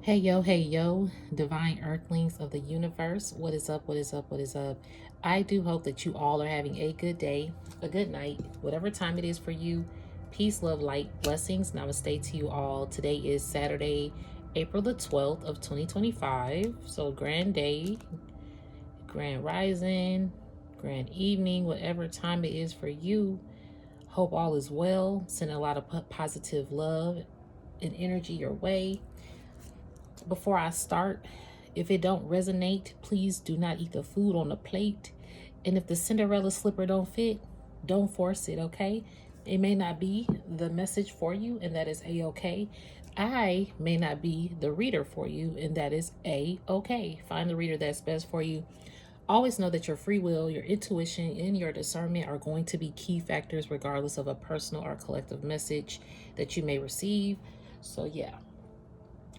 Hey yo, divine earthlings of the universe. What is up? What is up? What is up? I do hope that you all are having a good day, a good night, whatever time it is for you. Peace, love, light, blessings. Namaste to you all. Today is Saturday, April the 12th of 2025. So grand day, grand rising, grand evening, whatever time it is for you. Hope all is well. Send a lot of positive love and energy your way. Before I start, if it don't resonate, please do not eat the food on the plate. And if the Cinderella slipper don't fit, don't force it, okay? It may not be the message for you, and that is a-okay. I may not be the reader for you, and that is a-okay. Find the reader that's best for you. Always know that your free will, your intuition, and your discernment are going to be key factors regardless of a personal or collective message that you may receive. So yeah,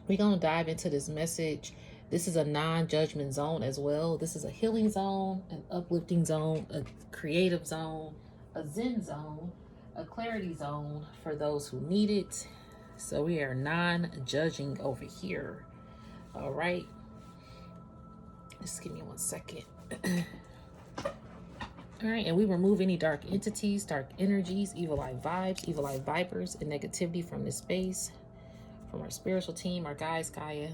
we're going to dive into this message. This is a non-judgment zone as well. This is a healing zone, an uplifting zone, a creative zone, a zen zone, a clarity zone for those who need it. So we are non-judging over here. All right. Just give me 1 second. All right, and we remove any dark entities, dark energies, evil eye vibes, evil eye vipers, and negativity from this space, from our spiritual team, our guides, Gaia,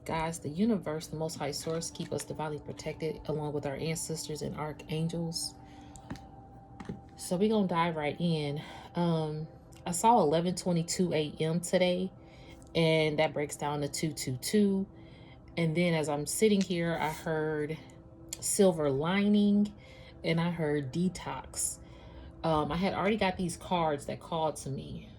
guys, the universe, the most high source, keep us divinely protected along with our ancestors and archangels. So we're gonna dive right in. I saw 11:22 a.m. today, and that breaks down to 222. And then as I'm sitting here, I heard silver lining and I heard detox. I had already got these cards that called to me.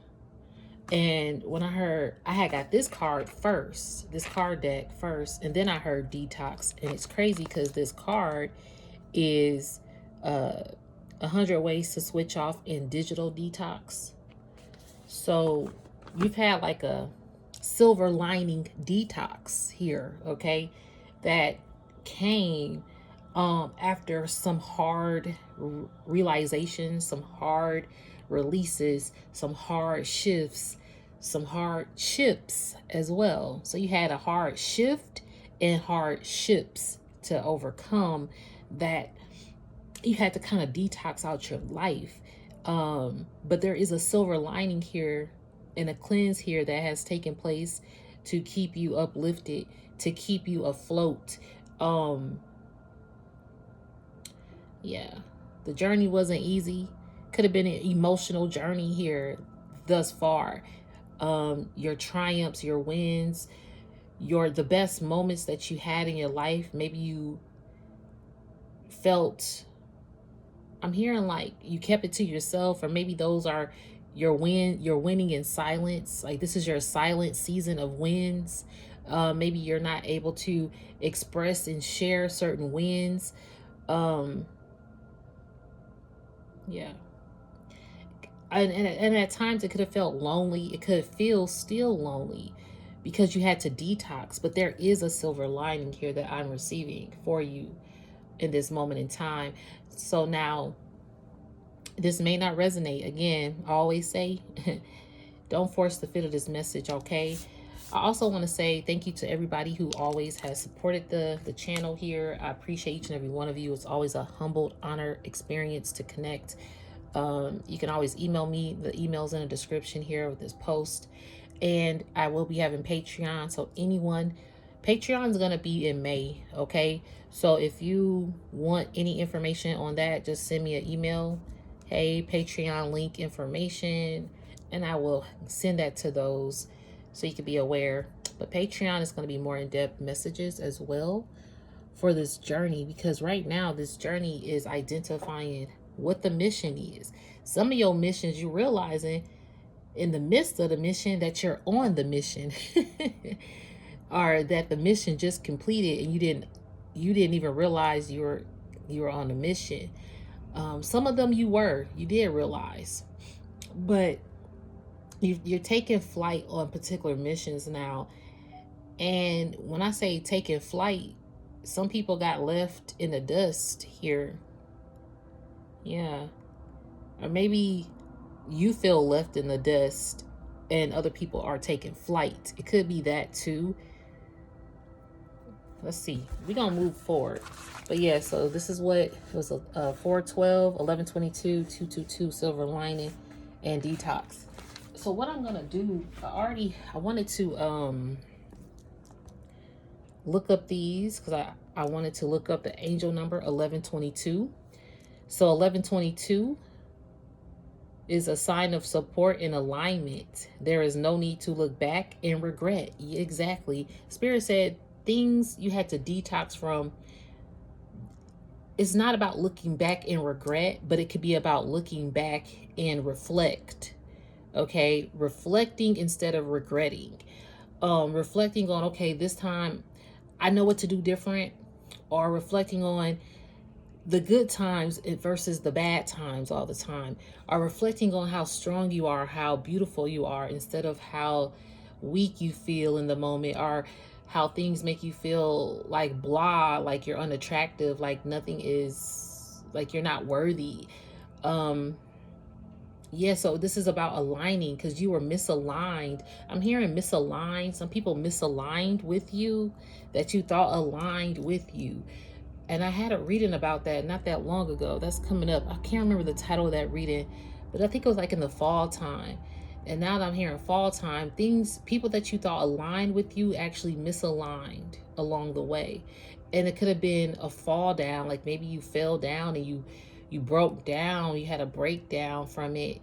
And when I had got this card first, this card deck first, and then I heard detox. And it's crazy because this card is 100 ways to switch off in digital detox. So you've had like a silver lining detox here, okay, that came after some hard realizations, some hard releases, some hard shifts, some hard ships as well. So you had a hard shift and hard ships to overcome that. You had to kind of detox out your life. But there is a silver lining here and a cleanse here that has taken place to keep you uplifted, to keep you afloat. Yeah, the journey wasn't easy. Could have been an emotional journey here thus far. Your triumphs, your wins, the best moments that you had in your life. Maybe you felt, I'm hearing like you kept it to yourself, or maybe those are you're winning in silence. Like this is your silent season of wins. Maybe you're not able to express and share certain wins. Yeah. And at times it could have felt lonely. It could feel still lonely because you had to detox. But there is a silver lining here that I'm receiving for you in this moment in time. So now, this may not resonate. Again, I always say, don't force the fit of this message, okay? I also want to say thank you to everybody who always has supported the channel here. I appreciate each and every one of you. It's always a humbled, honor experience to connect. You can always email me. The email's in the description here with this post. And I will be having Patreon. So Patreon is going to be in May, okay? So if you want any information on that, just send me an email. Hey, Patreon link information. And I will send that to those so you can be aware. But Patreon is going to be more in-depth messages as well for this journey, because right now this journey is identifying what the mission is. Some of your missions, you're realizing in the midst of the mission that you're on the mission or that the mission just completed and you didn't even realize you were on a mission. Some of them you did realize, but you're taking flight on particular missions now. And when I say taking flight, some people got left in the dust here. Yeah. Or maybe you feel left in the dust and other people are taking flight. It could be that too. let's see. We're going to move forward. But yeah, so this is what it was, a 412, 1122, 222, silver lining, and detox. So what I'm going to do, I wanted to look up these because I wanted to look up the angel number 1122. So 1122 is a sign of support and alignment. There is no need to look back and regret. Exactly. Spirit said things you had to detox from. It's not about looking back and regret, but it could be about looking back and reflect. Okay, reflecting instead of regretting. Reflecting on, okay, this time I know what to do different, or reflecting on the good times versus the bad times all the time, or reflecting on how strong you are, how beautiful you are, instead of how weak you feel in the moment, or how things make you feel like blah, like you're unattractive, like nothing is, like you're not worthy. Yeah, so this is about aligning because you were misaligned. I'm hearing misaligned. Some people misaligned with you that you thought aligned with you. And I had a reading about that not that long ago. That's coming up. I can't remember the title of that reading, but I think it was like in the fall time. And now that I'm hearing fall time, people that you thought aligned with you actually misaligned along the way. And it could have been a fall down, like maybe you fell down and you broke down, you had a breakdown from it.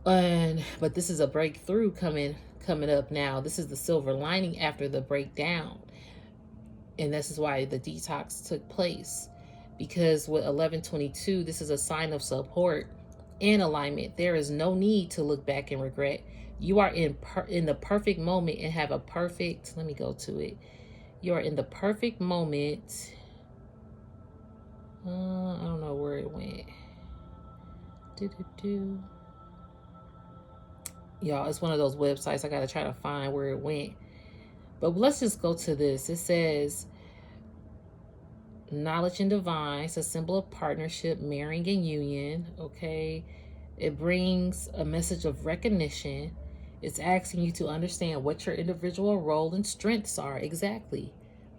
But this is a breakthrough coming up now. This is the silver lining after the breakdown. And this is why the detox took place. Because with 1122, this is a sign of support and alignment. There is no need to look back and regret. You are in the perfect moment and have a perfect, let me go to it. You are in the perfect moment. I don't know where it went. Y'all, it's one of those websites. I got to try to find where it went. But let's just go to this. It says, knowledge and divine. It's a symbol of partnership, marrying, and union. Okay. It brings a message of recognition. It's asking you to understand what your individual role and strengths are. Exactly.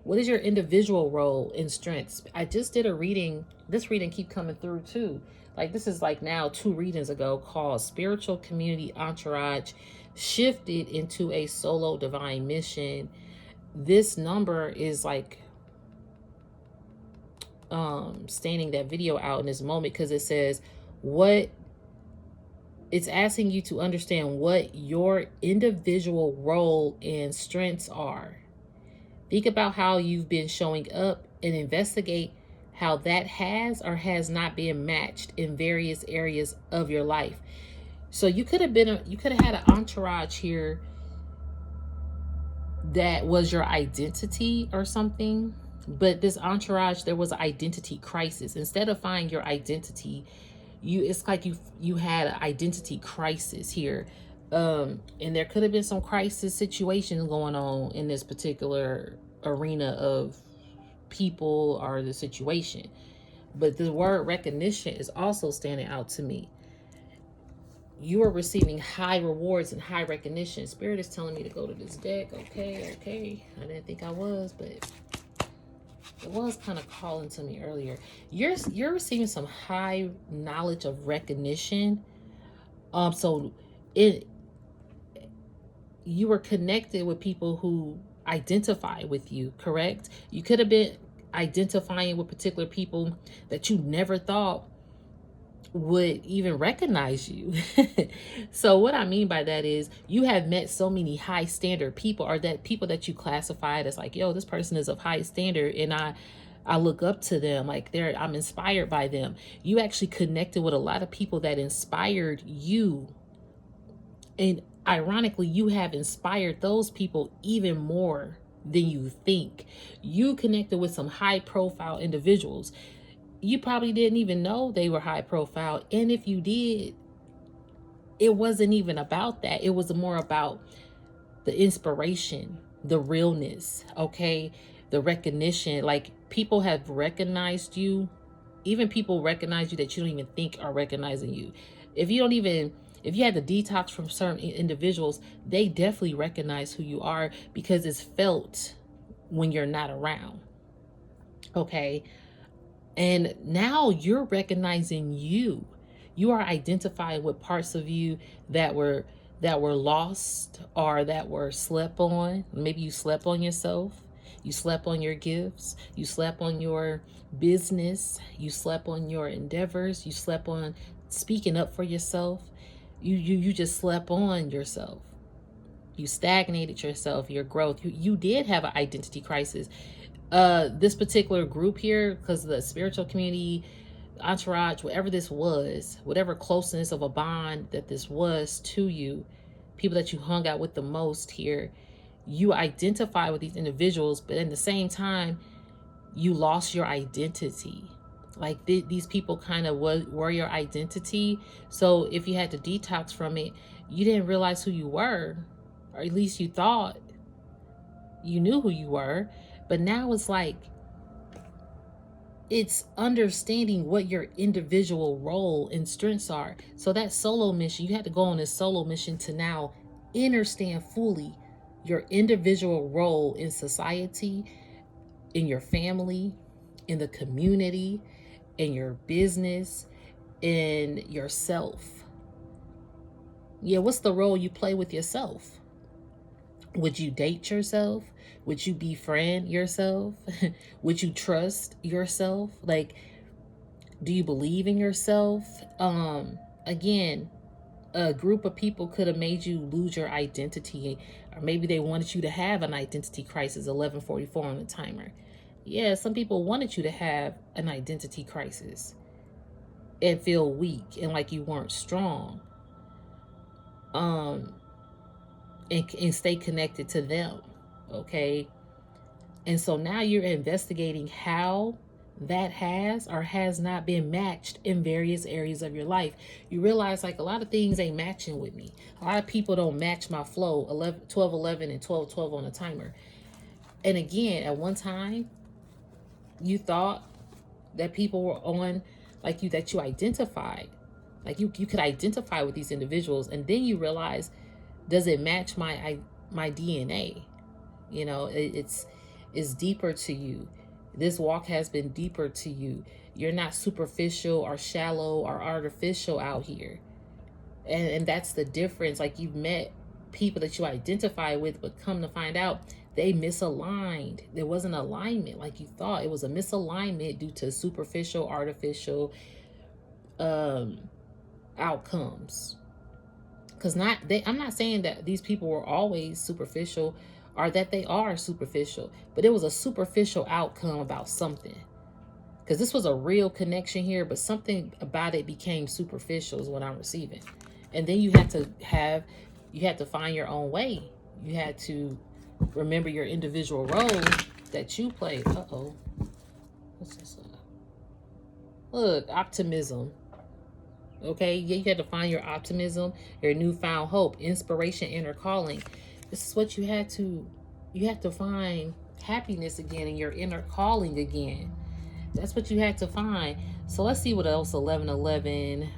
What is your individual role and strengths? I just did a reading. This reading keep coming through too. Like this is like now 2 readings ago, called Spiritual Community Entourage Shifted into a Solo Divine Mission. This number is like standing that video out in this moment because it says it's asking you to understand what your individual role and strengths are. Think about how you've been showing up and investigate how that has or has not been matched in various areas of your life. So you could have had an entourage here that was your identity or something, but this entourage, there was an identity crisis. Instead of finding your identity, it's like you had an identity crisis here. And there could have been some crisis situations going on in this particular arena of people or the situation. But the word recognition is also standing out to me. You are receiving high rewards and high recognition. Spirit is telling me to go to this deck. Okay. I didn't think I was, but it was kind of calling to me earlier. You're receiving some high knowledge of recognition. So you were connected with people who identify with you, correct? You could have been identifying with particular people that you never thought would even recognize you. So what I mean by that is you have met so many high standard people, or that people that you classified as like, yo, this person is of high standard and I look up to them, like I'm inspired by them. You actually connected with a lot of people that inspired you. And ironically, you have inspired those people even more than you think. You connected with some high profile individuals. You probably didn't even know they were high profile. And if you did, it wasn't even about that. It was more about the inspiration, the realness, okay? The recognition. Like people have recognized you. Even people recognize you that you don't even think are recognizing you. If you had to detox from certain individuals, they definitely recognize who you are because it's felt. when you're not around. Okay. And now you're recognizing you. You are identifying with parts of you that were lost or that were slept on. Maybe you slept on yourself. You slept on your gifts. You slept on your business. You slept on your endeavors. You slept on speaking up for yourself. You just slept on yourself. You stagnated yourself, your growth. You did have an identity crisis. This particular group here, because the spiritual community, entourage, whatever this was, whatever closeness of a bond that this was to you, people that you hung out with the most here, you identify with these individuals, but in the same time, you lost your identity. Like these people kind of were your identity. So if you had to detox from it, you didn't realize who you were, or at least you thought you knew who you were. But now it's like, it's understanding what your individual role and strengths are. So that solo mission, you had to go on this solo mission to now understand fully your individual role in society, in your family, in the community, in your business, in yourself. Yeah, what's the role you play with yourself? Would you date yourself? Would you befriend yourself? Would you trust yourself? Like, do you believe in yourself? Again, a group of people could have made you lose your identity, or maybe they wanted you to have an identity crisis. 11:44 on the timer. Yeah, some people wanted you to have an identity crisis and feel weak and like you weren't strong. And stay connected to them. Okay. And so now you're investigating how that has or has not been matched in various areas of your life. You realize, like, a lot of things ain't matching with me. A lot of people don't match my flow. 12:11 and 12:12 on a timer. And again, at one time, you thought that people were on like you, that you identified. Like you could identify with these individuals, and then you realize, does it match my DNA? You know, it's deeper to you. This walk has been deeper to you. You're not superficial or shallow or artificial out here. And that's the difference. Like, you've met people that you identify with, but come to find out they misaligned. There wasn't alignment like you thought. It was a misalignment due to superficial, artificial outcomes. Because I'm not saying that these people were always superficial or that they are superficial, but it was a superficial outcome about something. Because this was a real connection here, but something about it became superficial is what I'm receiving. And then you had to find your own way. You had to remember your individual role that you played. What's this? Look, optimism. Okay, yeah, you had to find your optimism, your newfound hope, inspiration, inner calling. This is what you had to find happiness again in your inner calling again. That's what you had to find. So let's see what else 11:11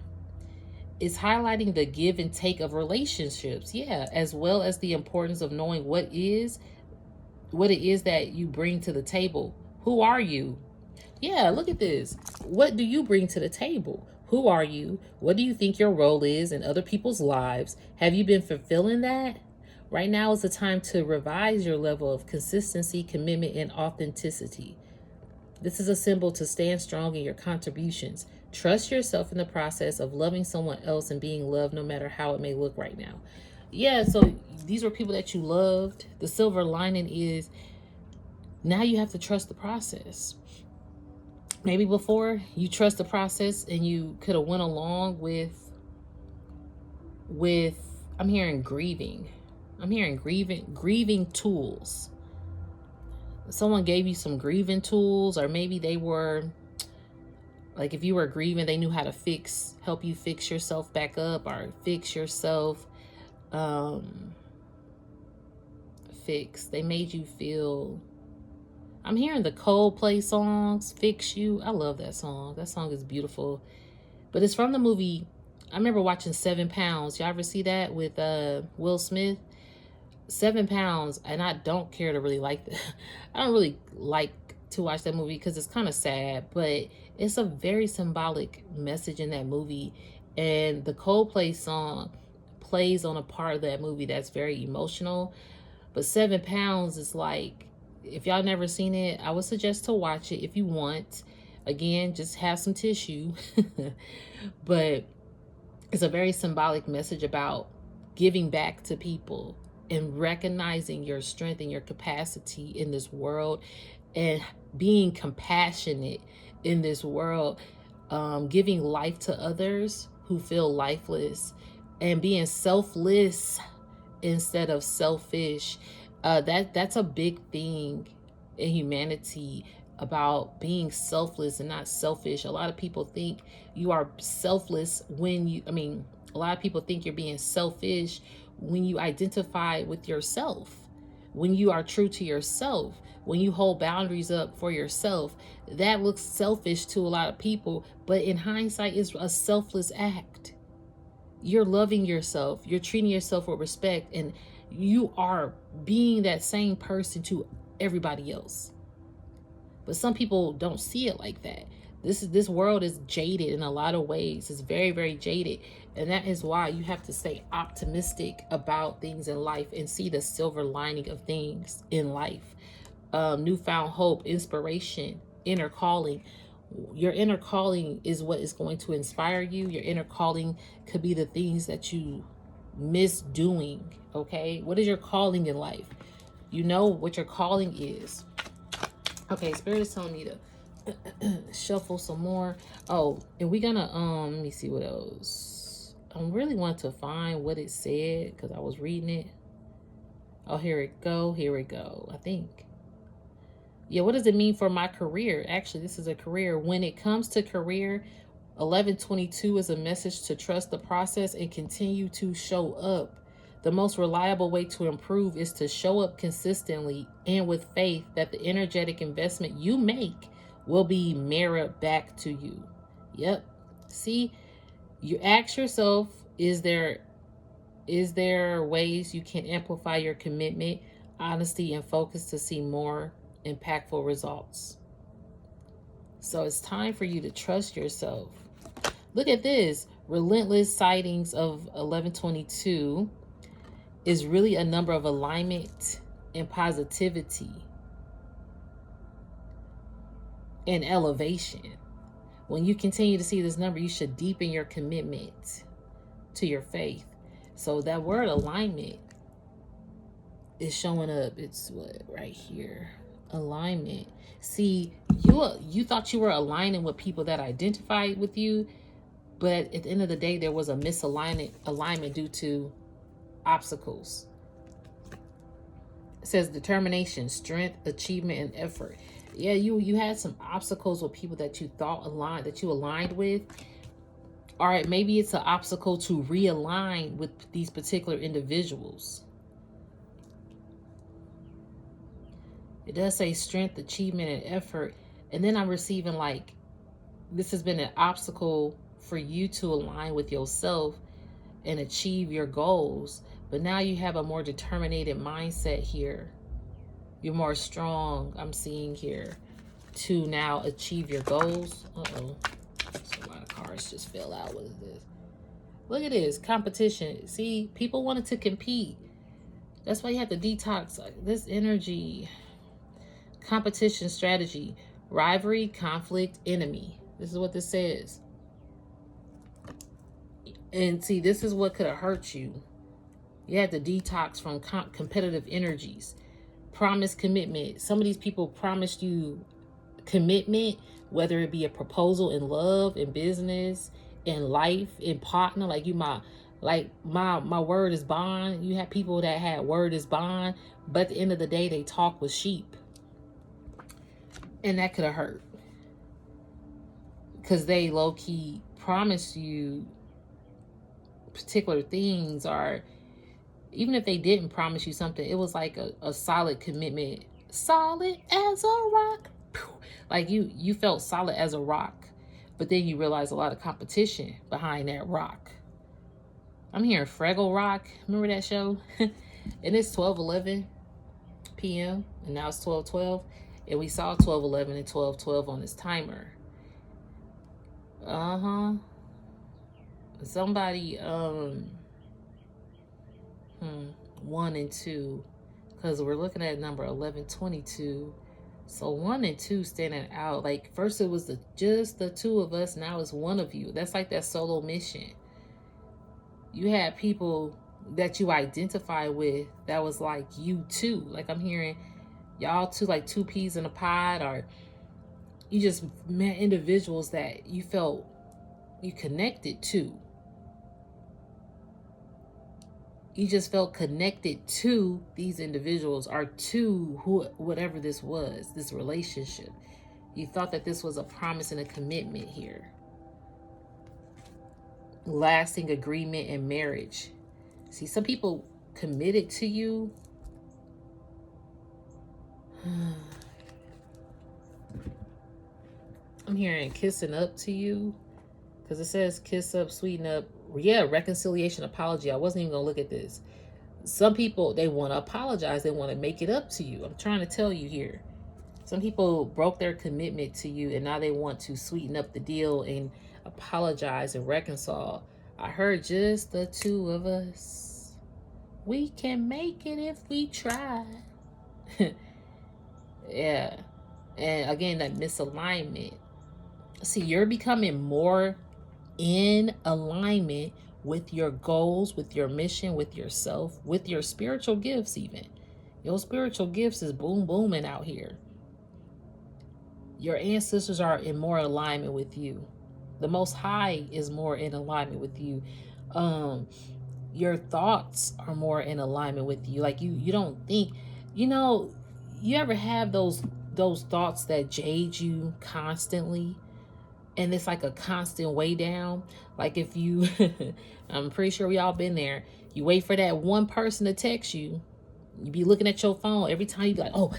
is highlighting: the give and take of relationships. Yeah, as well as the importance of knowing what it is that you bring to the table. Who are you? Yeah, look at this. What do you bring to the table? Who are you? What do you think your role is in other people's lives? Have you been fulfilling that? Right now is the time to revise your level of consistency, commitment, and authenticity. This is a symbol to stand strong in your contributions. Trust yourself in the process of loving someone else and being loved, no matter how it may look right now. Yeah, so these were people that you loved. The silver lining is now you have to trust the process. Maybe before, you trust the process and you could have went along with I'm hearing grieving. I'm hearing grieving tools. Someone gave you some grieving tools, or maybe they were like, if you were grieving, they knew how to help you fix yourself back up, or fix yourself They made you feel. I'm hearing the Coldplay songs, Fix You. I love that song. That song is beautiful. But it's from the movie. I remember watching 7 Pounds. Y'all ever see that with Will Smith? £7, and I don't care to really like that. I don't really like to watch that movie because it's kind of sad, but it's a very symbolic message in that movie. And the Coldplay song plays on a part of that movie that's very emotional. But £7 is like, if y'all never seen it, I would suggest to watch it if you want. Again, just have some tissue. But it's a very symbolic message about giving back to people and recognizing your strength and your capacity in this world, and being compassionate in this world, giving life to others who feel lifeless, and being selfless instead of selfish. That's a big thing in humanity, about being selfless and not selfish. A lot of people think you are selfless when you, I mean, a lot of people think you're being selfish when you identify with yourself, when you are true to yourself, when you hold boundaries up for yourself. That looks selfish to a lot of people, but in hindsight, it's a selfless act. You're loving yourself, you're treating yourself with respect, and you are being that same person to everybody else. But some people don't see it like that. This world is jaded in a lot of ways. It's very, very jaded. And that is why you have to stay optimistic about things in life and see the silver lining of things in life. Newfound hope, inspiration, inner calling. Your inner calling is what is going to inspire you. Your inner calling could be the things that you miss doing. Okay, what is your calling in life? You know what your calling is. Okay, Spirit is telling me to shuffle some more. Oh, and we're gonna let me see what else. I really want to find what it said because I was reading it. Oh, here it go. Here it go. I think. Yeah, what does it mean for my career? Actually, this is a career. When it comes to career, 1122 is a message to trust the process and continue to show up. The most reliable way to improve is to show up consistently and with faith that the energetic investment you make will be mirrored back to you. Yep. See, you ask yourself, is there ways you can amplify your commitment, honesty, and focus to see more impactful results? So it's time for you to trust yourself. Look at this. Relentless sightings of 1122 is really a number of alignment and positivity and elevation. When you continue to see this number, you should deepen your commitment to your faith. So that word alignment is showing up. It's what, right here. Alignment. See, you thought you were aligning with people that identified with you, but at the end of the day, there was a misalignment due to obstacles. It says determination, strength, achievement, and effort. Yeah, you had some obstacles with people that you thought aligned with. All right, maybe it's an obstacle to realign with these particular individuals. It does say strength, achievement, and effort. And then I'm receiving like, this has been an obstacle for you to align with yourself and achieve your goals. But now you have a more determined mindset here. You're more strong, I'm seeing here, to now achieve your goals. Uh-oh. So a lot of cards just fell out. What is this? Look at this. Competition. See, people wanted to compete. That's why you have to detox this energy. Competition strategy. Rivalry, conflict, enemy. This is what this says. And see, this is what could have hurt you. You had to detox from competitive energies. Promise commitment. Some of these people promised you commitment, whether it be a proposal in love, in business, in life, in partner. Like my word is bond. You had people that had word is bond, but at the end of the day, they talk with sheep. And that could have hurt. Because they low-key promised you particular things, or even if they didn't promise you something, it was like a solid commitment. Solid as a rock. Like you felt solid as a rock, but then you realize a lot of competition behind that rock. I'm hearing Fraggle Rock. Remember that show? And it's 12:11 p.m. and now it's 12:12, and we saw 12:11 and 12:12 on this timer. Somebody 1 and 2, because we're looking at number 1122. So 1 and 2 standing out. Like first it was just the two of us, now it's one of you. That's like that solo mission. You had people that you identify with that was like you too. Like I'm hearing y'all two, like two peas in a pod, or you just met individuals that you felt you connected to. You just felt connected to these individuals, or to whatever this was, this relationship. You thought that this was a promise and a commitment here. Lasting agreement and marriage. See, some people committed to you. I'm hearing kissing up to you, because it says kiss up, sweeten up. Yeah, reconciliation, apology. I wasn't even going to look at this. Some people, they want to apologize. They want to make it up to you. I'm trying to tell you here. Some people broke their commitment to you, and now they want to sweeten up the deal and apologize and reconcile. I heard just the two of us. We can make it if we try. Yeah. And again, that misalignment. See, you're becoming more in alignment with your goals, with your mission, with yourself, with your spiritual gifts even. Your spiritual gifts is booming out here. Your ancestors are in more alignment with you. The Most High is more in alignment with you. Your thoughts are more in alignment with you. Like you don't think, you ever have those thoughts that jade you constantly? And it's like a constant way down. Like if you, I'm pretty sure we all been there. You wait for that one person to text you. You be looking at your phone every time. You be like, oh,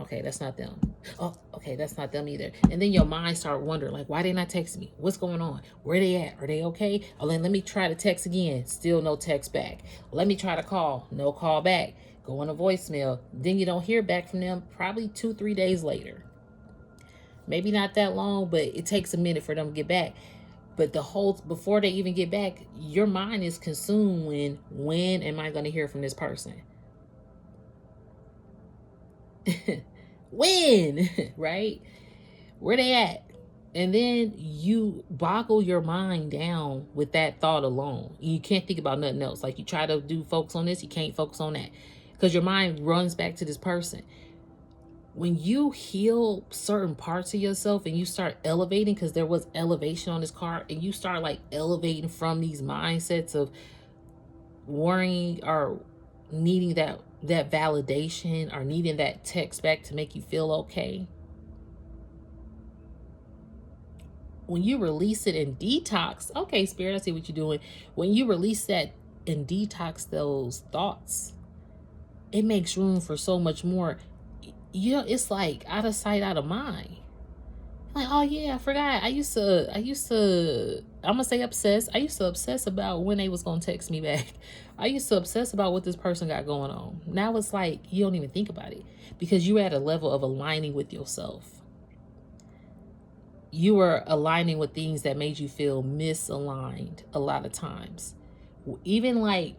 okay, that's not them. Oh, okay, that's not them either. And then your mind start wondering, like, why they not text me? What's going on? Where they at? Are they okay? Oh, then let me try to text again. Still no text back. Let me try to call. No call back. Go on a voicemail. Then you don't hear back from them probably 2-3 days later. Maybe not that long, but it takes a minute for them to get back. But before they even get back, your mind is consumed when am I going to hear from this person? When, right? Where they at? And then you boggle your mind down with that thought alone. You can't think about nothing else. Like you try to do focus on this, you can't focus on that, because your mind runs back to this person. When you heal certain parts of yourself and you start elevating, because there was elevation on this card, and you start like elevating from these mindsets of worrying or needing that validation, or needing that text back to make you feel okay. When you release it in detox, okay, Spirit, I see what you're doing. When you release that and detox those thoughts, it makes room for so much more. It's like out of sight, out of mind. Like, oh yeah, I forgot. I used to, I'm gonna say obsess. I used to obsess about when they was gonna text me back. I used to obsess about what this person got going on. Now it's like, you don't even think about it, because you're at a level of aligning with yourself. You were aligning with things that made you feel misaligned a lot of times. Even like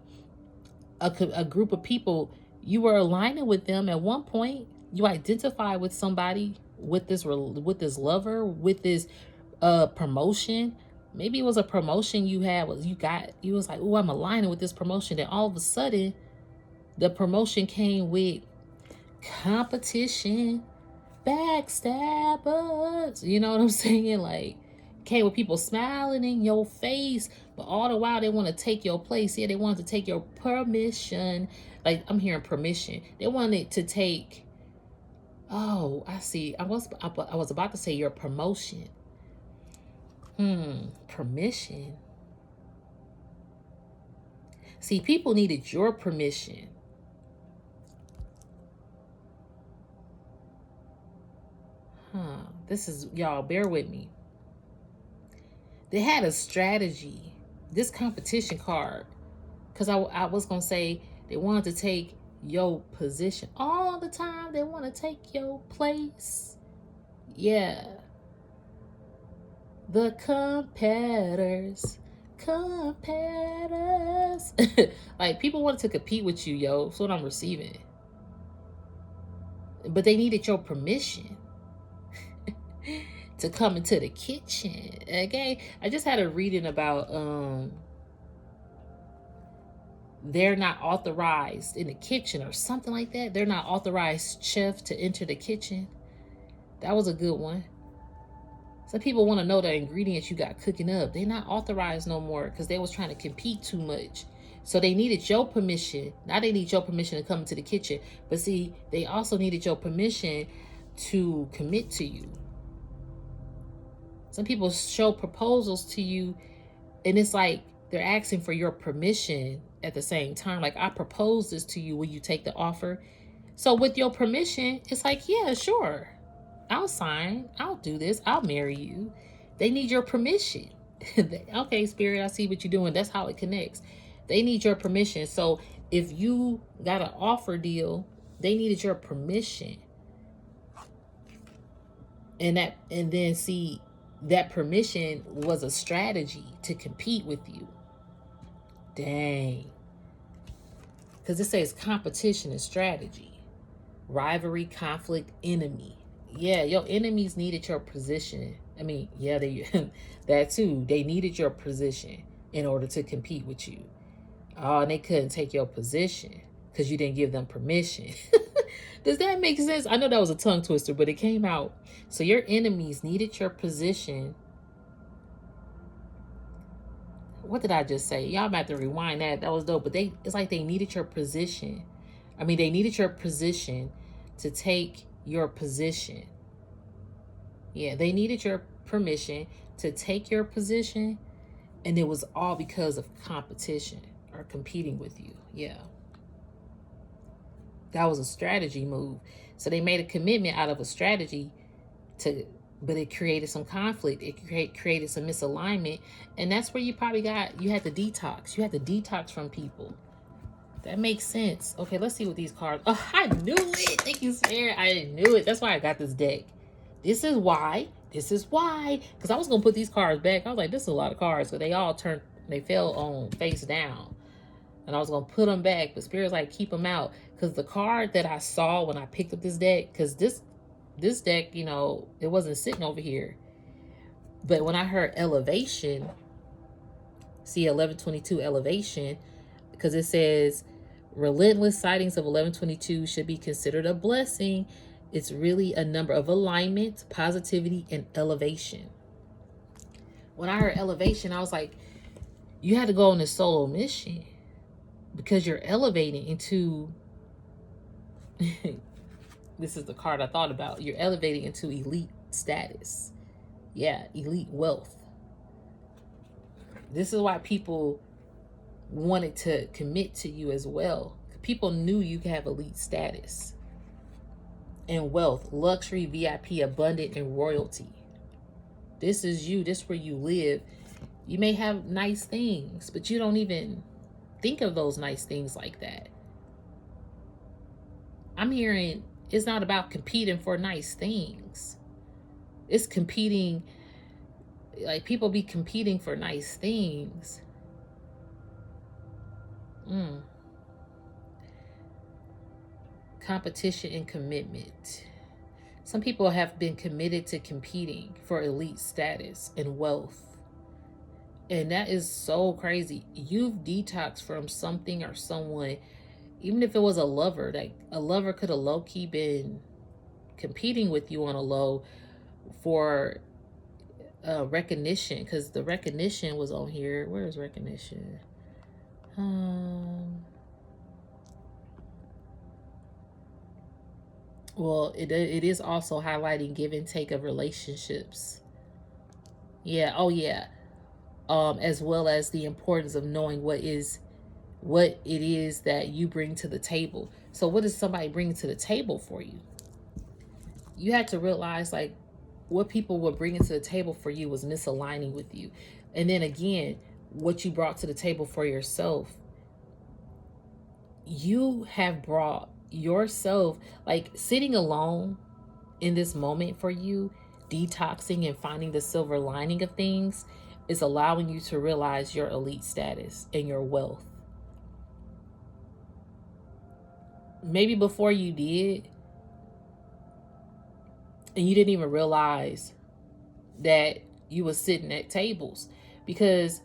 a group of people, you were aligning with them at one point. You identify with somebody, with this lover, with this promotion. Maybe it was a promotion you had. You was like, oh, I'm aligning with this promotion. Then all of a sudden, the promotion came with competition, backstabbers. You know what I'm saying? Like, came with people smiling in your face, but all the while they want to take your place. Yeah, they wanted to take your permission. Like, I'm hearing permission. They wanted to take. Oh, I see. I was about to say your promotion. Permission. See, people needed your permission. This is, y'all, bear with me. They had a strategy. This competition card, because I was going to say They want to take your position all the time. They want to take your place. Yeah. The competitors. Like, people wanted to compete with you, yo. That's what I'm receiving. But they needed your permission to come into the kitchen. Okay. I just had a reading about they're not authorized in the kitchen or something like that. They're not authorized chef to enter the kitchen. That was a good one. Some people want to know the ingredients you got cooking up. They're not authorized no more because they was trying to compete too much. So they needed your permission. Now they need your permission to come into the kitchen. But see, they also needed your permission to commit to you. Some people show proposals to you, and it's like they're asking for your permission at the same time. Like, I propose this to you. Will you take the offer? So with your permission, it's like, yeah, sure. I'll sign. I'll do this. I'll marry you. They need your permission. Okay, Spirit, I see what you're doing. That's how it connects. They need your permission. So if you got an offer deal, they needed your permission. And then see, that permission was a strategy to compete with you. Dang. Because it says competition and strategy. Rivalry, conflict, enemy. Yeah, your enemies needed your position. I mean, yeah, that too. They needed your position in order to compete with you. Oh, and they couldn't take your position because you didn't give them permission. Does that make sense? I know that was a tongue twister, but it came out. So your enemies needed your position. What did I just say? Y'all might have to rewind that. That was dope. But it's like they needed your position. I mean, they needed your position to take your position. Yeah, they needed your permission to take your position, and it was all because of competition or competing with you. Yeah. That was a strategy move. So they made a commitment out of a strategy but it created some conflict. It created some misalignment. And that's where you had to detox. You had to detox from people. That makes sense. Okay, let's see what these cards. Oh, I knew it. Thank you, Spirit. I knew it. That's why I got this deck. This is why. Because I was going to put these cards back. I was like, this is a lot of cards. So they fell on face down. And I was going to put them back. But Spirit's like, keep them out. Because the card that I saw when I picked up this deck, because this deck, it wasn't sitting over here. But when I heard elevation, see 1122 elevation, because it says relentless sightings of 1122 should be considered a blessing. It's really a number of alignment, positivity, and elevation. When I heard elevation, I was like, you had to go on this solo mission because you're elevating into this is the card I thought about. You're elevating into elite status. Yeah, elite wealth. This is why people wanted to commit to you as well. People knew you could have elite status and wealth, luxury, VIP, abundant, and royalty. This is you. This is where you live. You may have nice things, but you don't even think of those nice things like that. I'm hearing it's not about competing for nice things. It's competing, like people be competing for nice things. Competition and commitment. Some people have been committed to competing for elite status and wealth. And that is so crazy. You've detoxed from something or someone. Even if it was a lover, like a lover could have low-key been competing with you on a low for recognition, because the recognition was on here. Where is recognition? Well, it is also highlighting give and take of relationships. Yeah. Oh, yeah. As well as the importance of knowing what it is that you bring to the table. So what is somebody bringing to the table for you? You had to realize, like, what people were bringing to the table for you was misaligning with you. And then again, what you brought to the table for yourself, you have brought yourself, like sitting alone in this moment for you, detoxing and finding the silver lining of things, is allowing you to realize your elite status and your wealth. Maybe before you did, and you didn't even realize that you were sitting at tables, because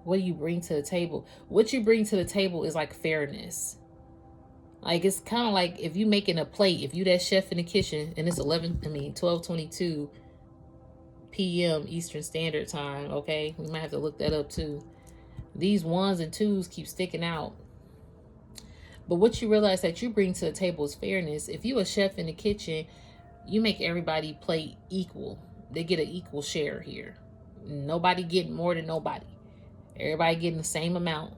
what do you bring to the table? What you bring to the table is like fairness. Like, it's kind of like if you making a plate, if you that chef in the kitchen and it's 12:22 p.m. Eastern Standard Time, okay? We might have to look that up too. These ones and twos keep sticking out. But what you realize that you bring to the table is fairness. If you a chef in the kitchen, you make everybody plate equal. They get an equal share here. Nobody getting more than nobody. Everybody getting the same amount.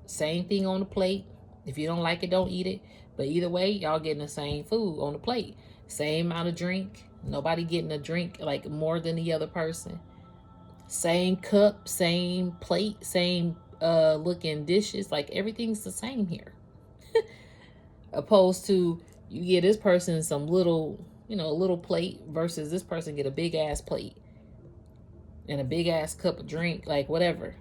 Same thing on the plate. If you don't like it, don't eat it. But either way, y'all getting the same food on the plate. Same amount of drink. Nobody getting a drink like more than the other person. Same cup, same plate, same looking dishes. Like, everything's the same here. Opposed to you get this person some little, a little plate versus this person get a big ass plate and a big ass cup of drink, like whatever.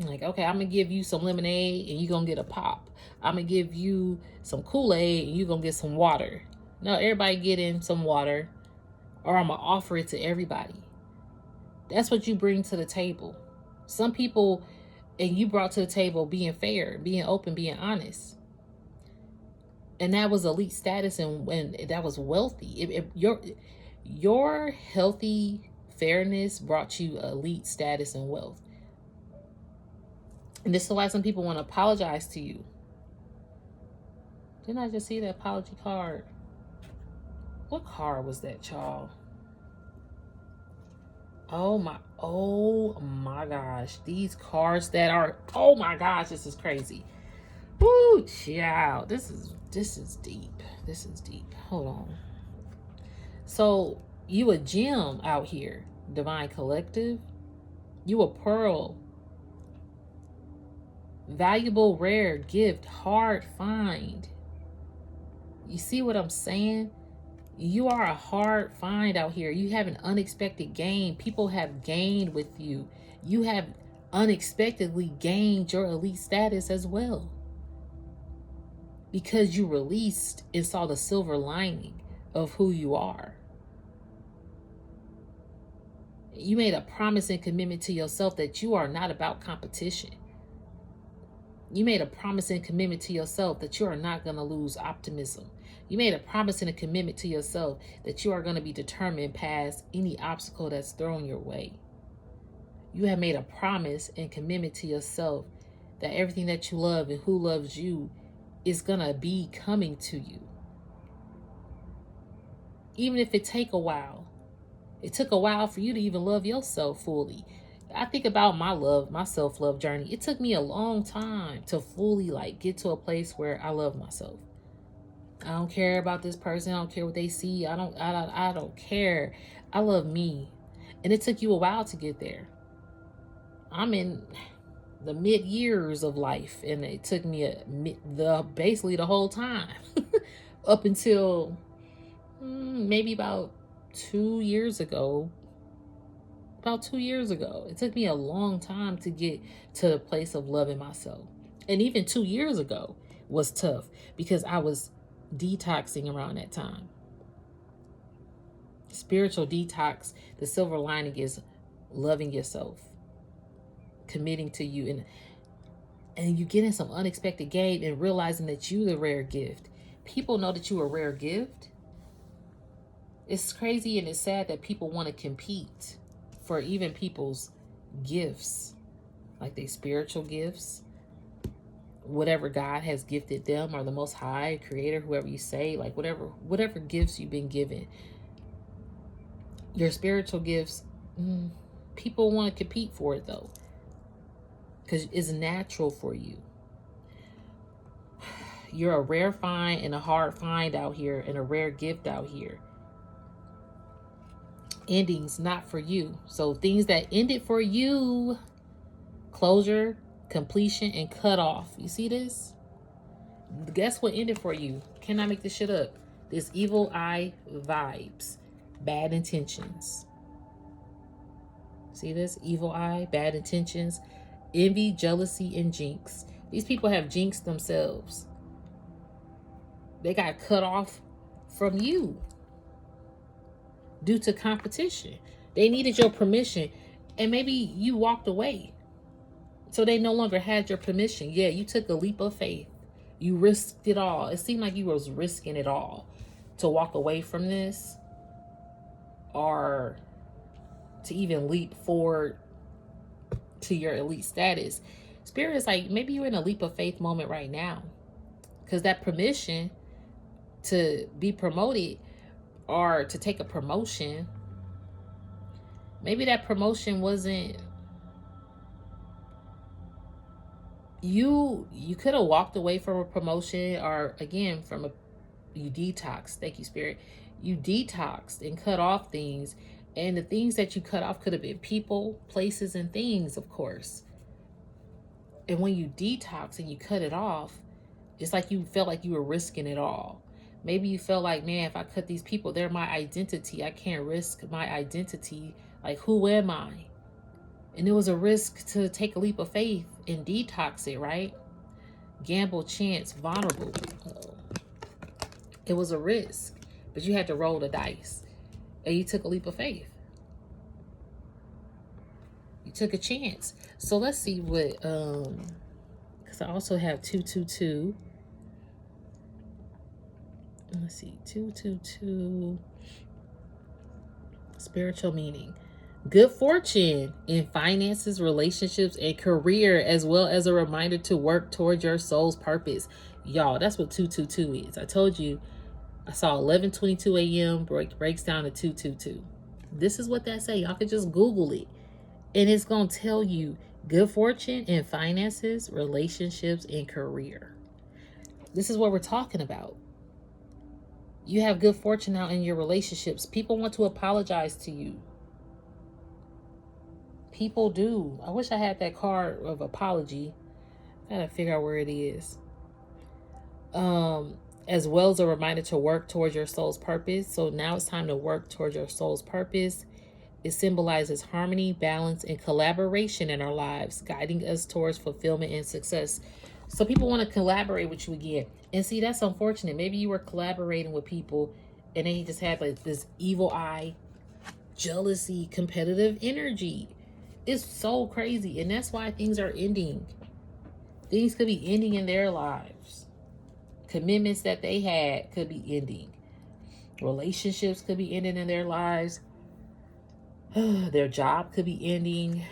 Like, okay, I'm gonna give you some lemonade and you're gonna get a pop. I'm gonna give you some Kool-Aid and you're gonna get some water. No, everybody getting some water, or I'm gonna offer it to everybody. That's what you bring to the table. Some people, and you brought to the table being fair, being open, being honest. And that was elite status, and when that was wealthy. Your healthy fairness brought you elite status and wealth. And this is why some people want to apologize to you. Didn't I just see the apology card? What card was that, y'all? Oh my gosh. These cards that are, oh my gosh, this is crazy. Woo, child. This is deep. This is deep. Hold on. So you a gem out here, Divine Collective. You a pearl. Valuable, rare, gift, hard find. You see what I'm saying? You are a hard find out here. You have an unexpected gain. People have gained with you. You have unexpectedly gained your elite status as well, because you released and saw the silver lining of who you are. You made a promise and commitment to yourself that you are not about competition. You made a promise and commitment to yourself that you are not going to lose optimism. You made a promise and a commitment to yourself that you are going to be determined past any obstacle that's thrown your way. You have made a promise and commitment to yourself that everything that you love and who loves you is going to be coming to you. Even if it take a while. It took a while for you to even love yourself fully. I think about my self-love journey. It took me a long time to fully get to a place where I love myself. I don't care about this person. I don't care what they see. I don't care. I love me. And it took you a while to get there. I'm in the mid years of life, and it took me basically the whole time up until maybe about 2 years ago. About 2 years ago. It took me a long time to get to the place of loving myself. And even 2 years ago was tough because I was detoxing around that time. Spiritual detox, the silver lining is loving yourself, committing to you, and you getting some unexpected gain and realizing that you the rare gift. People know that you a rare gift. It's crazy and it's sad that people want to compete for even people's gifts, like their spiritual gifts, whatever God has gifted them, or the Most High, Creator, whoever you say, like whatever gifts you've been given, your spiritual gifts, people want to compete for it though, because it's natural for you. You're a rare find and a hard find out here, and a rare gift out here. endings not for you. So things that ended for you, closure, completion, and cut off. You see this? Guess what ended for you? Cannot make this shit up. This evil eye vibes, bad intentions. See this? Evil eye, bad intentions, envy, jealousy, and jinx. These people have jinxed themselves. They got cut off from you due to competition. They needed your permission, and maybe you walked away. So they no longer had your permission. Yeah, you took a leap of faith. You risked it all. It seemed like you was risking it all to walk away from this, or to even leap forward to your elite status. Spirit is like, maybe you're in a leap of faith moment right now, because that permission to be promoted or to take a promotion, maybe that promotion wasn't you could have walked away from a promotion, or again from a, you detox. Thank you, Spirit. You detoxed and cut off things, and the things that you cut off could have been people, places, and things, of course. And when you detox and you cut it off, it's like you felt like you were risking it all. Maybe you felt like, man, if I cut these people, they're my identity. I can't risk my identity. Like, who am I? And it was a risk to take a leap of faith and detox it, right? Gamble, chance, vulnerable. It was a risk, but you had to roll the dice. And you took a leap of faith. You took a chance. So let's see what, because I also have 222. Let's see, 222. Spiritual meaning. Good fortune in finances, relationships, and career, as well as a reminder to work towards your soul's purpose. Y'all, that's what 222 is. I told you, I saw 11:22 a.m. breaks down to 222. This is what that say. Y'all can just Google it, and it's going to tell you good fortune in finances, relationships, and career. This is what we're talking about. You have good fortune now in your relationships. People want to apologize to you. People do. I wish I had that card of apology. I gotta figure out where it is. As well as a reminder to work towards your soul's purpose. So now it's time to work towards your soul's purpose. It symbolizes harmony, balance, and collaboration in our lives, guiding us towards fulfillment and success. So people want to collaborate with you again. And see, that's unfortunate. Maybe you were collaborating with people and then you just had like this evil eye, jealousy, competitive energy. It's so crazy. And that's why things are ending. Things could be ending in their lives. Commitments that they had could be ending. Relationships could be ending in their lives. Their job could be ending.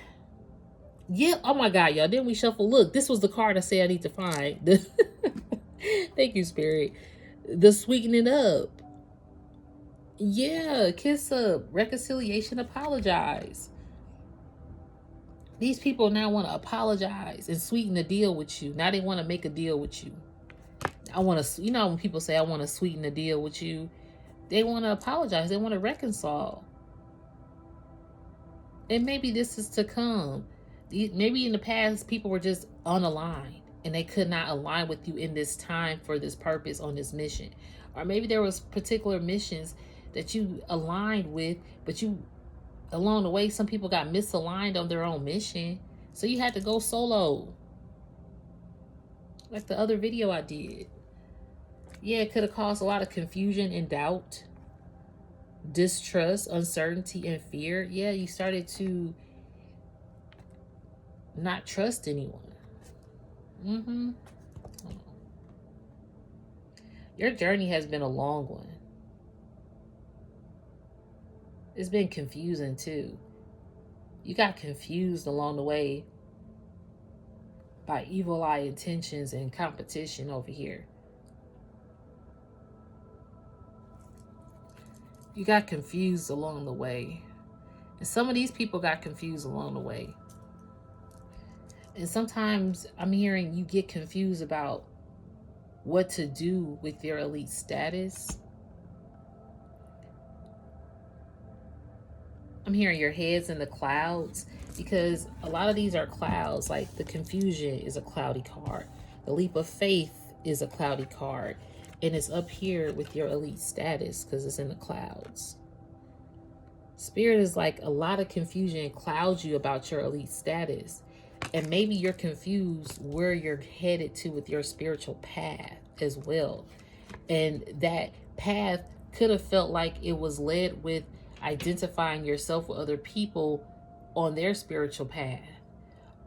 Yeah, oh my God, y'all. Then we shuffle. Look, this was the card I say I need to find. Thank you, Spirit. The sweetening up. Yeah, kiss up, reconciliation, apologize. These people now want to apologize and sweeten the deal with you. Now they want to make a deal with you. I want to, you know, when people say, I want to sweeten the deal with you, they want to apologize. They want to reconcile. And maybe this is to come. Maybe in the past, people were just unaligned and they could not align with you in this time for this purpose on this mission. Or maybe there was particular missions that you aligned with, but you, along the way, some people got misaligned on their own mission. So you had to go solo. Like the other video I did. Yeah, it could have caused a lot of confusion and doubt, distrust, uncertainty, and fear. Yeah, you started to not trust anyone. Your journey has been a long one. It's been confusing too. You got confused along the way by evil eye intentions and competition over here. You got confused along the way. And some of these people got confused along the way. And sometimes I'm hearing you get confused about what to do with your elite status. I'm hearing your head's in the clouds, because a lot of these are clouds. Like the confusion is a cloudy card. The leap of faith is a cloudy card. And it's up here with your elite status because it's in the clouds. Spirit is like a lot of confusion clouds you about your elite status. And maybe you're confused where you're headed to with your spiritual path as well. And that path could have felt like it was led with identifying yourself with other people on their spiritual path,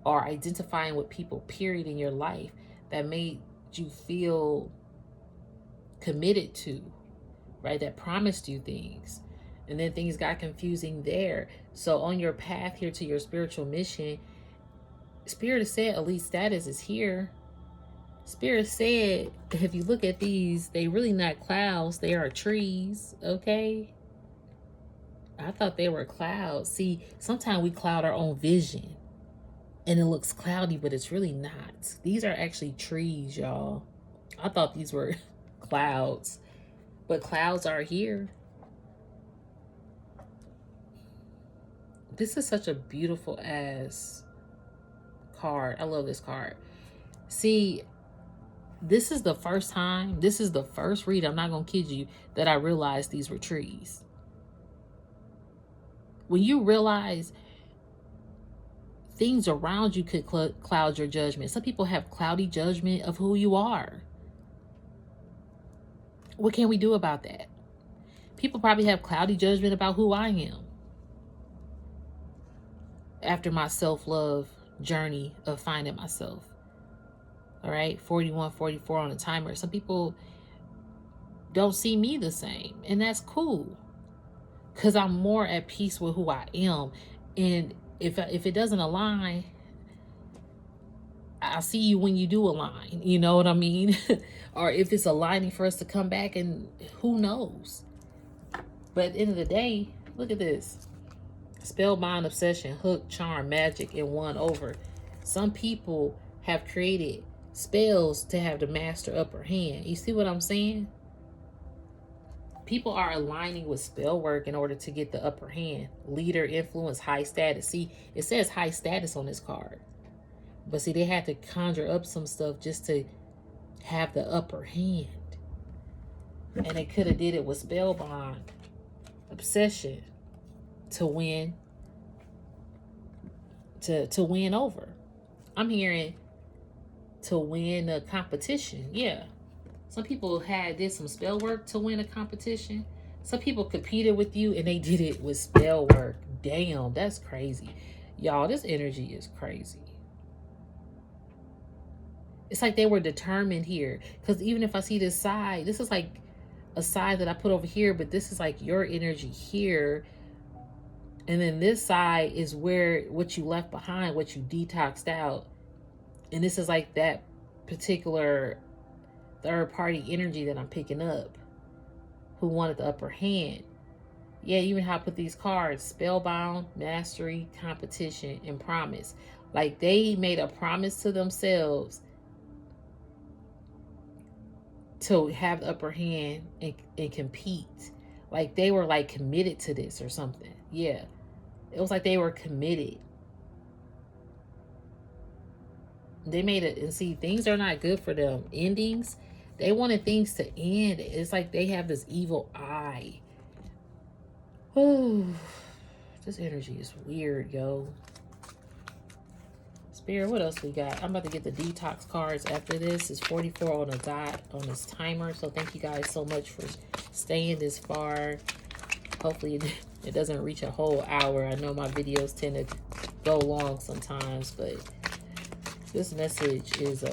or identifying with people, period, in your life that made you feel committed to, right? That promised you things. And then things got confusing there. So on your path here to your spiritual mission, Spirit has said elite status is here. Spirit said, if you look at these, they really not clouds. They are trees, okay? I thought they were clouds. See, sometimes we cloud our own vision. And it looks cloudy, but it's really not. These are actually trees, y'all. I thought these were clouds. But clouds are here. This is such a beautiful ass card. I love this card. See, this is the first time, this is the first read, I'm not going to kid you, that I realized these were trees. When you realize things around you could cloud your judgment. Some people have cloudy judgment of who you are. What can we do about that? People probably have cloudy judgment about who I am. After my self-love journey of finding myself. All right, 41, 44 on the timer. Some people don't see me the same, and that's cool, because I'm more at peace with who I am. And if it doesn't align, I'll see you when you do align. You know what I mean? Or if it's aligning for us to come back, and who knows? But at the end of the day, look at this. Spellbound, obsession, hook, charm, magic, and won over. Some people have created spells to have the master upper hand. You see what I'm saying? People are aligning with spell work in order to get the upper hand. Leader, influence, high status. See, it says high status on this card. But see, they had to conjure up some stuff just to have the upper hand. And they could have did it with spellbound, obsession, to win, to win over. I'm hearing to win a competition. Yeah. Some people did some spell work to win a competition. Some people competed with you and they did it with spell work. Damn, that's crazy. Y'all, this energy is crazy. It's like they were determined here. Because even if I see this side, this is like a side that I put over here, but this is like your energy here. And then this side is where what you left behind, what you detoxed out. And this is like that particular third party energy that I'm picking up, who wanted the upper hand. Yeah, even how I put these cards: spellbound, mastery, competition, and promise. Like they made a promise to themselves to have the upper hand and compete. Like they were like committed to this or something. Yeah. It was like they were committed. They made it, and see, things are not good for them. Endings, they wanted things to end. It's like they have this evil eye. Oh, this energy is weird, yo. Spirit, what else we got? I'm about to get the detox cards after this. It's 44 on the dot on this timer. So thank you guys so much for staying this far. Hopefully it doesn't reach a whole hour. I know my videos tend to go long sometimes, but this message is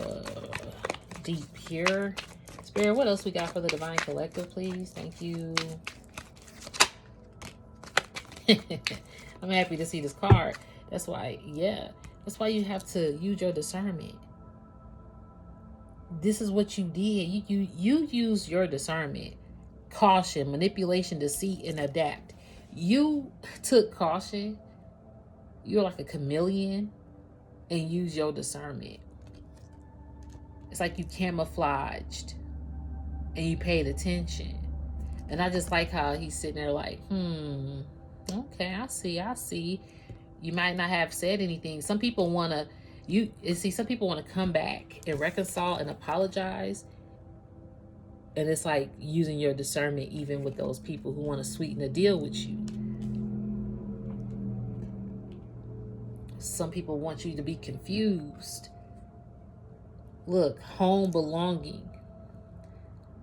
deep here. Spirit, what else we got for the Divine Collective, please? Thank you. I'm happy to see this card. That's why, yeah. That's why you have to use your discernment. This is what you did. You use your discernment. Caution, manipulation, deceit, and adapt. You took caution. You're like a chameleon and use your discernment. It's like you camouflaged and you paid attention. And I just like how he's sitting there like, Okay, I see. I see. You might not have said anything. Some people want to, you see, some people want to come back and reconcile and apologize. And it's like using your discernment even with those people who want to sweeten the deal with you. Some people want you to be confused. Look, home belonging,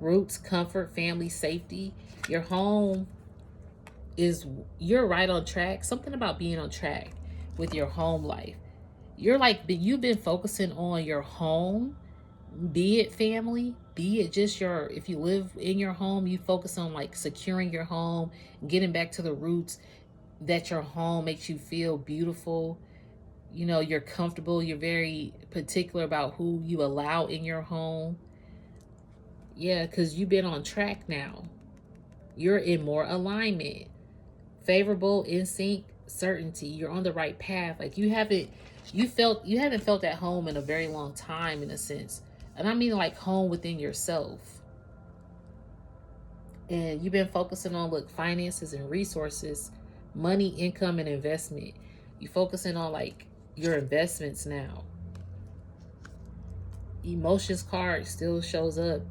roots, comfort, family, safety. Your home is, you're right on track. Something about being on track with your home life. You're like, you've been focusing on your home, be it family, be it just your, if you live in your home, you focus on like securing your home, getting back to the roots, that your home makes you feel beautiful. You know, you're comfortable. You're very particular about who you allow in your home. Yeah, because you've been on track now. You're in more alignment, favorable, in sync, certainty. You're on the right path. Like you haven't felt at home in a very long time, in a sense. And I mean like home within yourself. And you've been focusing on, look, finances and resources, money, income, and investment. You focusing on like your investments now. Emotions card still shows up.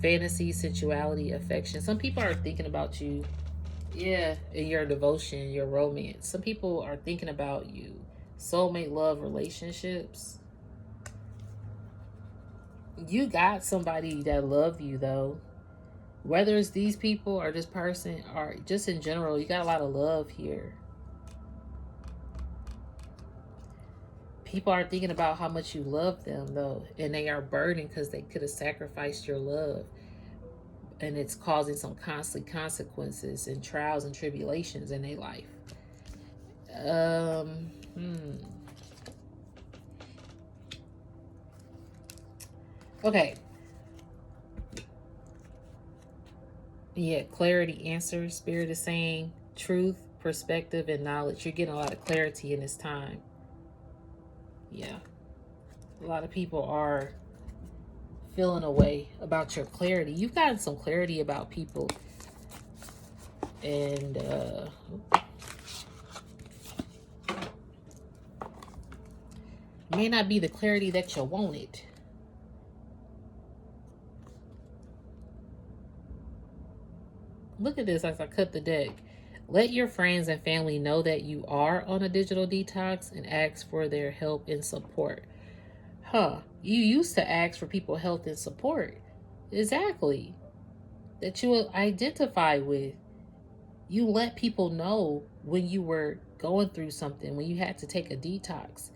Fantasy, sensuality, affection. Some people are thinking about you. Yeah, in your devotion, your romance. Some people are thinking about you. Soulmate, love, relationships. You got somebody that love you though. Whether it's these people or this person or just in general, you got a lot of love here. People are thinking about how much you love them though, and they are burdened because they could have sacrificed your love, and it's causing some costly consequences and trials and tribulations in their life. Um, hmm. Okay. Yeah, clarity, answers. Spirit is saying truth, perspective, and knowledge. You're getting a lot of clarity in this time. Yeah. A lot of people are feeling a way about your clarity. You've gotten some clarity about people. And may not be the clarity that you wanted. Look at this as I cut the deck. Let your friends and family know that you are on a digital detox and ask for their help and support. Huh. You used to ask for people help and support. Exactly. That you will identify with. You let people know when you were going through something, when you had to take a detox.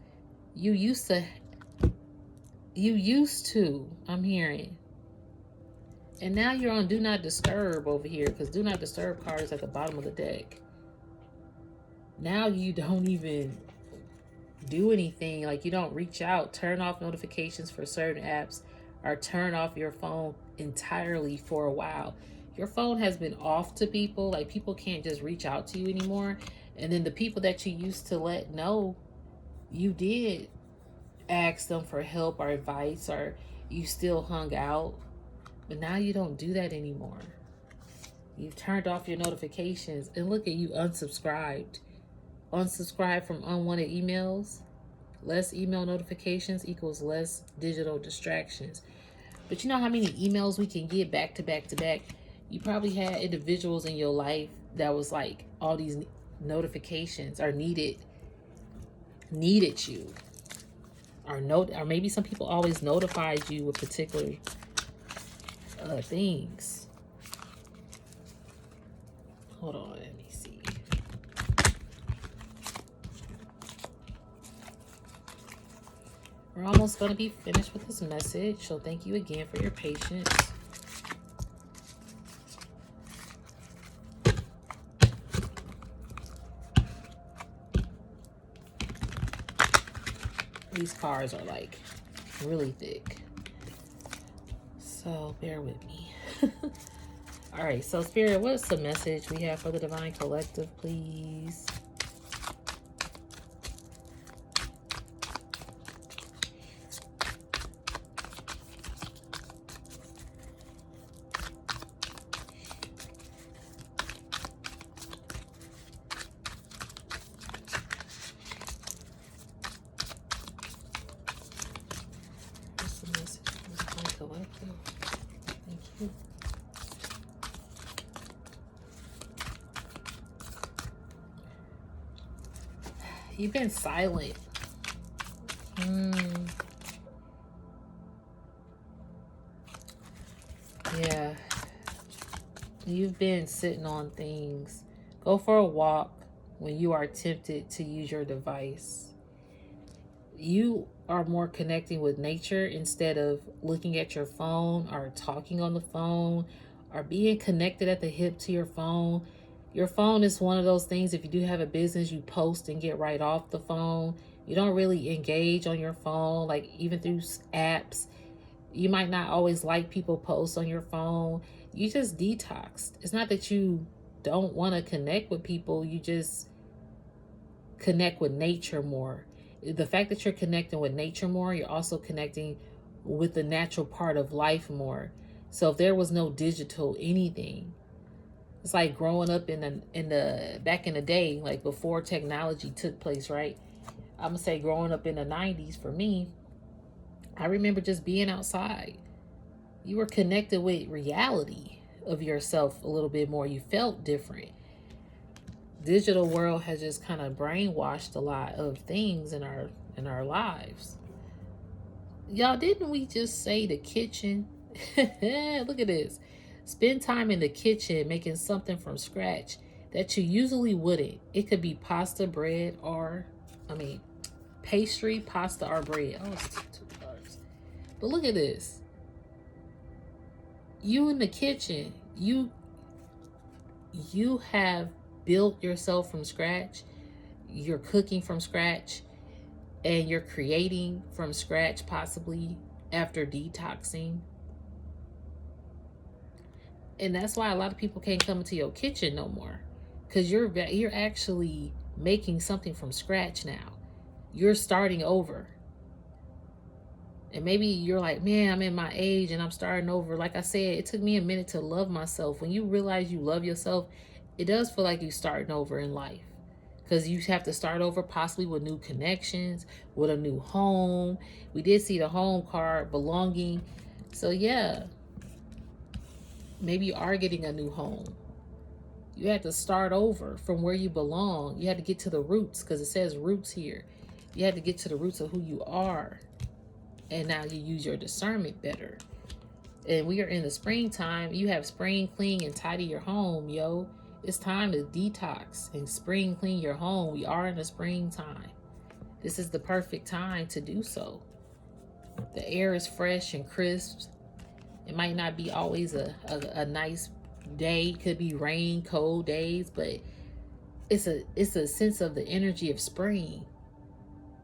You used to. I'm hearing. And now you're on Do Not Disturb over here, because Do Not Disturb card is at the bottom of the deck. Now you don't even do anything. Like you don't reach out, turn off notifications for certain apps, or turn off your phone entirely for a while. Your phone has been off to people. Like people can't just reach out to you anymore. And then the people that you used to let know, you did ask them for help or advice, or you still hung out. But now you don't do that anymore. You've turned off your notifications, and look at you unsubscribed. Unsubscribe from unwanted emails. Less email notifications equals less digital distractions. But you know how many emails we can get back to back to back? You probably had individuals in your life that was like all these notifications are needed you. Or maybe some people always notified you with particular things. Hold on, let me see. We're almost going to be finished with this message, so thank you again for your patience. These cards are like really thick, so bear with me. All right, so Spirit, what's the message we have for the Divine Collective, please? the message from the Divine Collective? Thank you. You've been silent. Yeah. You've been sitting on things. Go for a walk when you are tempted to use your device. You are more connecting with nature instead of looking at your phone or talking on the phone or being connected at the hip to your phone. Your phone is one of those things, if you do have a business, you post and get right off the phone. You don't really engage on your phone, like even through apps. You might not always like people post on your phone. You just detoxed. It's not that you don't want to connect with people, you just connect with nature more. The fact that you're connecting with nature more, you're also connecting with the natural part of life more. So if there was no digital anything, it's like growing up in the back in the day, like before technology took place, right? I'm gonna say growing up in the 90s for me, I remember just being outside. You were connected with reality of yourself a little bit more. You felt different. Digital world has just kind of brainwashed a lot of things in our lives. Y'all, didn't we just say the kitchen? Look at this. Spend time in the kitchen making something from scratch that you usually wouldn't. It could be pasta, bread, or pastry, pasta, or bread. Oh, it's two cards. But look at this. You in the kitchen, you have built yourself from scratch. You're cooking from scratch, and you're creating from scratch, possibly after detoxing. And that's why a lot of people can't come into your kitchen no more, because you're actually making something from scratch now. You're starting over. And maybe you're like, man, I'm in my age and I'm starting over. Like I said, it took me a minute to love myself. When you realize you love yourself, it does feel like you're starting over in life, because you have to start over possibly with new connections, with a new home. We did see the home card, belonging. So yeah, maybe you are getting a new home. You had to start over from where you belong. You had to get to the roots, because it says roots here. You had to get to the roots of who you are. And now you use your discernment better. And we are in the springtime. You have spring clean and tidy your home, yo. It's time to detox and spring clean your home. We are in the springtime. This is the perfect time to do so. The air is fresh and crisp. It might not be always a nice day. It could be rain, cold days, but it's a sense of the energy of spring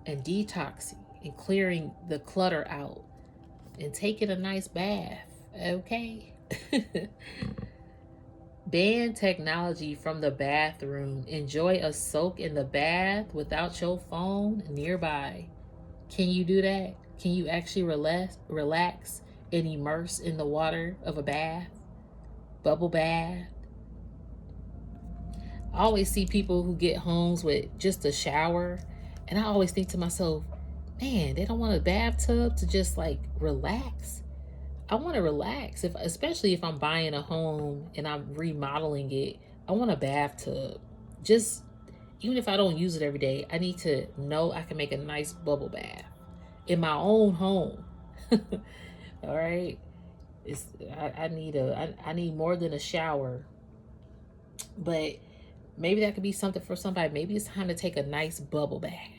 and detoxing and clearing the clutter out and taking a nice bath, okay? Ban technology from the bathroom. Enjoy a soak in the bath without your phone nearby. Can you do that? Can you actually relax and immerse in the water of a bath? Bubble bath. I always see people who get homes with just a shower, and I always think to myself, man, they don't want a bathtub to just like relax. I want to relax, especially if I'm buying a home and I'm remodeling it. I want a bathtub. Just even if I don't use it every day, I need to know I can make a nice bubble bath in my own home. All right, I need more than a shower, but maybe that could be something for somebody. Maybe it's time to take a nice bubble bath.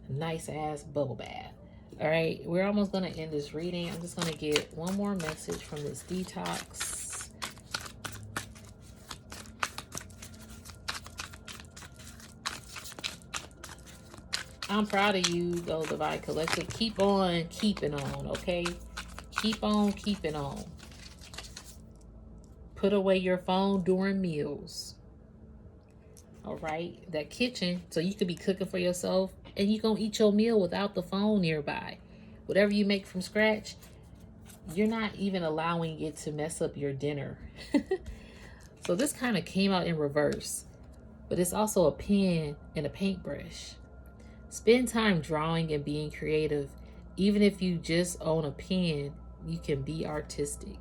Nice ass bubble bath. All right, we're almost going to end this reading. I'm just going to get one more message from this detox. I'm proud of you, though, Divine Collective. Keep on keeping on, okay? Keep on keeping on. Put away your phone during meals. All right, that kitchen, so you could be cooking for yourself and you're going to eat your meal without the phone nearby. Whatever you make from scratch, you're not even allowing it to mess up your dinner. So this kind of came out in reverse, but it's also a pen and a paintbrush. Spend time drawing and being creative. Even if you just own a pen, you can be artistic.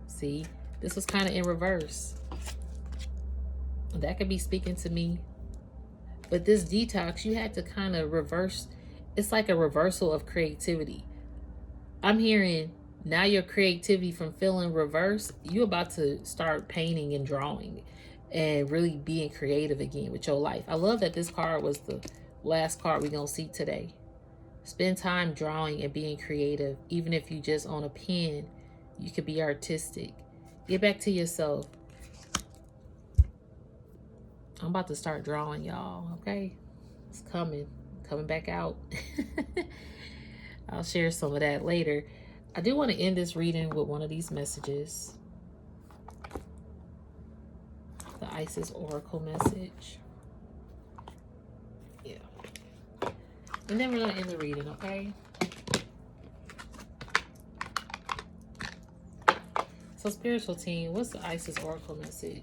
See, this was kind of in reverse. That could be speaking to me. But this detox, you had to kind of reverse. It's like a reversal of creativity. I'm hearing now your creativity from feeling reversed, you're about to start painting and drawing and really being creative again with your life. I love that this card was the last card we're going to see today. Spend time drawing and being creative. Even if you just own a pen, you could be artistic. Get back to yourself. I'm about to start drawing, y'all, okay? It's coming back out. I'll share some of that later. I do want to end this reading with one of these messages. The Isis Oracle message. Yeah. And then we're going to end the reading, okay? So, spiritual team, what's the Isis Oracle message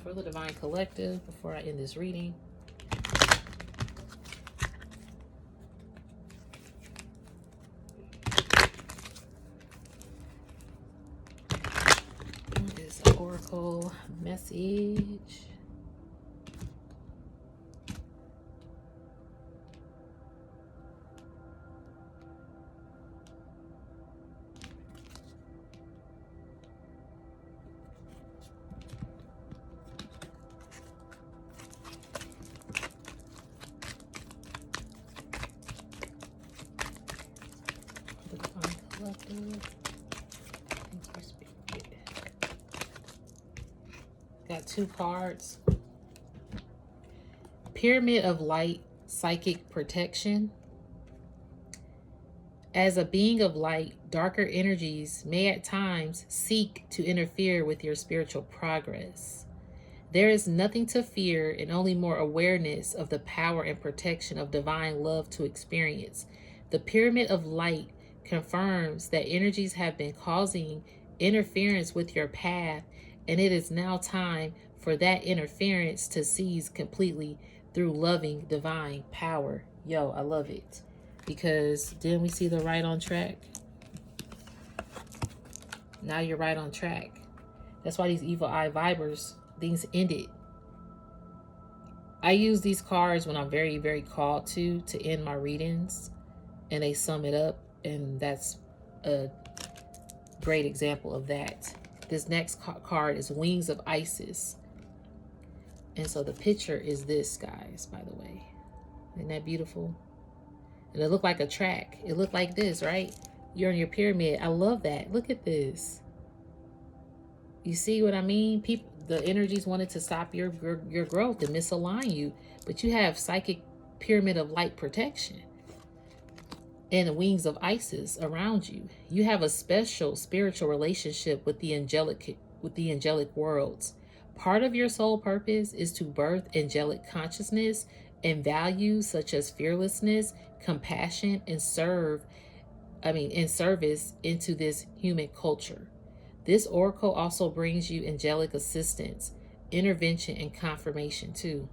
for the Divine Collective before I end this reading? What is the Oracle message? Got two cards. Pyramid of Light, Psychic Protection. As a being of light, darker energies may at times seek to interfere with your spiritual progress. There is nothing to fear and only more awareness of the power and protection of divine love to experience. The Pyramid of Light confirms that energies have been causing interference with your path, and it is now time for that interference to cease completely through loving divine power. Yo, I love it. Because didn't we see the right on track? Now you're right on track. That's why these evil eye vibers, things ended. I use these cards when I'm very, very called to end my readings, and they sum it up, and that's a great example of that. This next card is Wings of Isis. And so the picture is this, guys, by the way. Isn't that beautiful? And it looked like a track. It looked like this, right? You're in your pyramid. I love that. Look at this. You see what I mean? People, the energies wanted to stop your growth and misalign you. But you have psychic pyramid of light protection and the wings of Isis around you. You have a special spiritual relationship with the angelic worlds. Part of your soul purpose is to birth angelic consciousness and values such as fearlessness, compassion, and service into this human culture. This oracle also brings you angelic assistance, intervention, and confirmation too.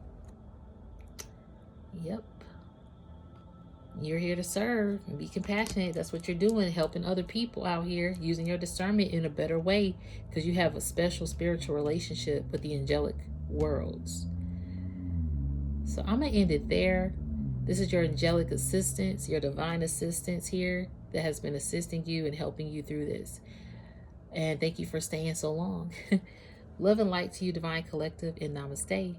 Yep. You're here to serve and be compassionate. That's what you're doing, helping other people out here, using your discernment in a better way, because you have a special spiritual relationship with the angelic worlds. So I'm going to end it there. This is your angelic assistance, your divine assistance here that has been assisting you and helping you through this. And thank you for staying so long. Love and light to you, Divine Collective, and Namaste.